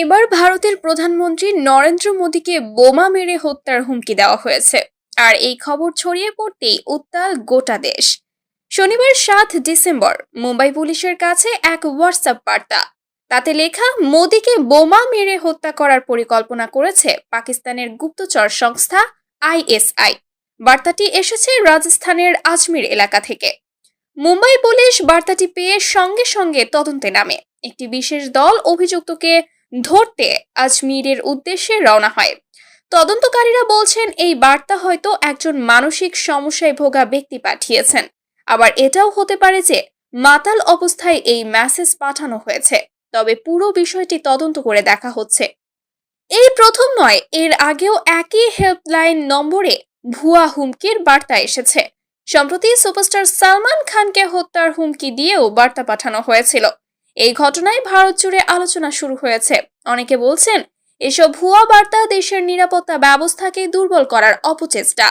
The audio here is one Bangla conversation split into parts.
এবার ভারতের প্রধানমন্ত্রী নরেন্দ্র মোদীকে বোমা মেরে হত্যার হুমকি দেওয়া হয়েছে। আর এই খবর ছড়িয়ে পড়তেই উত্তাল গোটা দেশ। শনিবার 7 ডিসেম্বর মুম্বাই পুলিশের কাছে এক হোয়াটসঅ্যাপ বার্তা, তাতে লেখা, মোদীকে বোমা মেরে হত্যা করার পরিকল্পনা করেছে পাকিস্তানের গুপ্তচর সংস্থা আইএসআই। বার্তাটি এসেছে রাজস্থানের আজমির এলাকা থেকে। মুম্বাই পুলিশ বার্তাটি পেয়ে সঙ্গে সঙ্গে তদন্তে নামে। একটি বিশেষ দল অভিযুক্তকে ধরতে আজমিরের উদ্দেশ্যে রওনা হয়। তদন্তকারীরা বলছেন, এই বার্তা হয়তো একজন মানসিক সমস্যায় ভোগা ব্যক্তি পাঠিয়েছেন। আবার এটাও হতে পারে যে মাতাল অবস্থায় এই মেসেজ পাঠানো হয়েছে। তবে পুরো বিষয়টি তদন্ত করে দেখা হচ্ছে। এই প্রথম নয়, এর আগেও একই হেল্পলাইন নম্বরে ভুয়া হুমকির বার্তা এসেছে। সম্প্রতি সুপারস্টার সালমান খানকে হত্যার হুমকি দিয়েও বার্তা পাঠানো হয়েছিল। এই ঘটনায় ভারত জুড়ে আলোচনা শুরু হয়েছে। অনেকে বলছেন, এসব ভুয়া বার্তা দেশের নিরাপত্তা ব্যবস্থাকে দুর্বল করার অপচেষ্টা।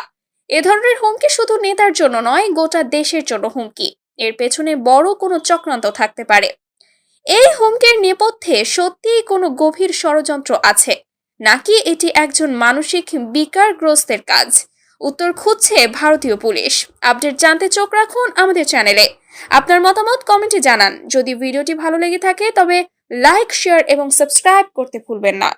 এ ধরনের হুমকি শুধু নেতার জন্য নয়, গোটা দেশের জন্য হুমকি। এর পেছনে বড় কোনো চক্রান্ত থাকতে পারে। এই হুমকির নেপথ্যে সত্যিই কোনো গভীর ষড়যন্ত্র আছে, নাকি এটি একজন মানসিক বিকারগ্রস্তের কাজ? উত্তর খুঁজছে ভারতীয় পুলিশ। আপডেট জানতে চোখ রাখুন আমাদের চ্যানেলে। আপনার মতামত কমেন্টে জানান। যদি ভিডিওটি ভালো লেগে থাকে তবে লাইক, শেয়ার এবং সাবস্ক্রাইব করতে ভুলবেন না।